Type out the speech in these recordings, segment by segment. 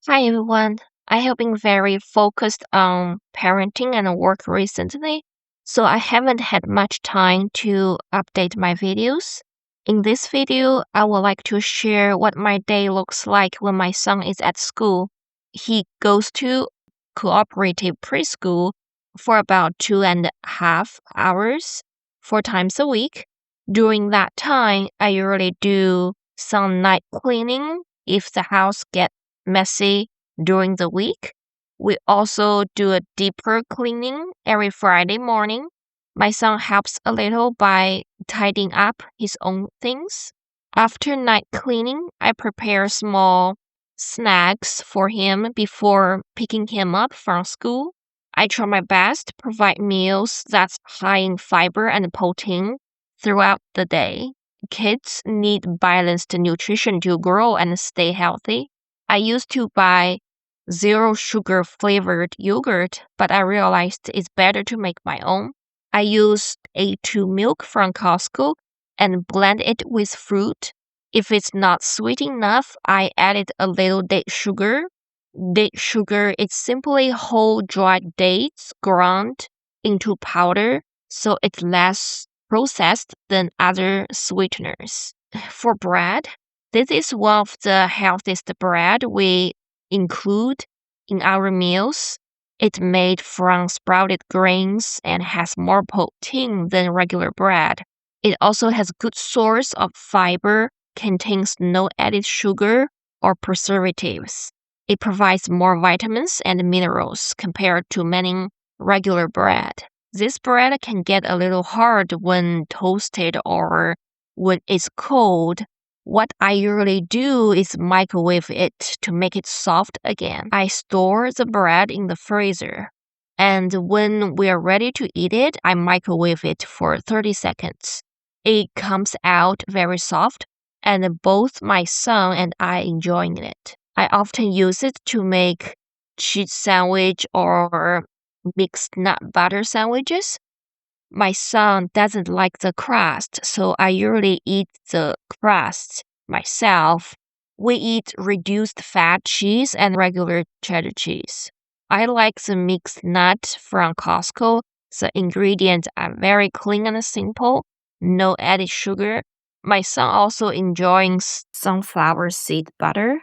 Hi everyone. I have been very focused on parenting and work recently, so I haven't had much time to update my videos. In this video, I would like to share what my day looks like when my son is at school. He goes to cooperative preschool for about 2.5 hours, 4 times a week. During that time, I usually do some night cleaning if the house gets messy during the week. We also do a deeper cleaning every Friday morning. My son helps a little by tidying up his own things. After night cleaning, I prepare small snacks for him before picking him up from school. I try my best to provide meals that's high in fiber and protein throughout the day. Kids need balanced nutrition to grow and stay healthy. I used to buy zero sugar flavored yogurt, but I realized it's better to make my own. I used A2 milk from Costco and blend it with fruit. If it's not sweet enough, I added a little date sugar. Date sugar is simply whole dried dates ground into powder, so it's less processed than other sweeteners. For bread, this is one of the healthiest bread we include in our meals. It's made from sprouted grains and has more protein than regular bread. It also has good source of fiber, contains no added sugar or preservatives. It provides more vitamins and minerals compared to many regular bread. This bread can get a little hard when toasted or when it's cold. What I usually do is microwave it to make it soft again. I store the bread in the freezer, and when we are ready to eat it, I microwave it for 30 seconds. It comes out very soft, and both my son and I enjoying it. I often use it to make cheese sandwich or mixed nut butter sandwiches. My son doesn't like the crust, so I usually eat the crust myself. We eat reduced fat cheese and regular cheddar cheese. I like the mixed nut from Costco. The ingredients are very clean and simple, no added sugar. My son also enjoying sunflower seed butter.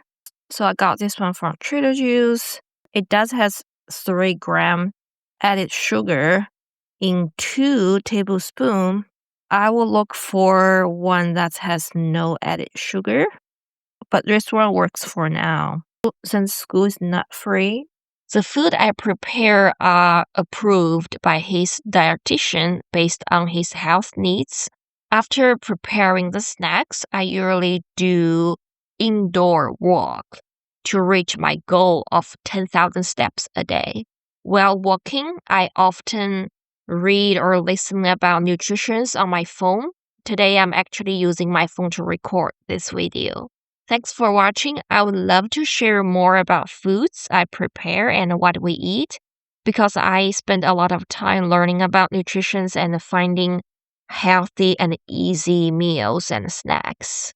So I got this one from Trader Joe's. It does has 3 gram added sugar in 2 tablespoons. I will look for one that has no added sugar, but this one works for now. Since school is not free, the food I prepare are approved by his dietitian based on his health needs. After preparing the snacks, I usually do indoor walk to reach my goal of 10,000 steps a day. While walking, I often read or listen about nutrition on my phone. Today, I'm actually using my phone to record this video. Thanks for watching. I would love to share more about foods I prepare and what we eat because I spend a lot of time learning about nutrition and finding healthy and easy meals and snacks.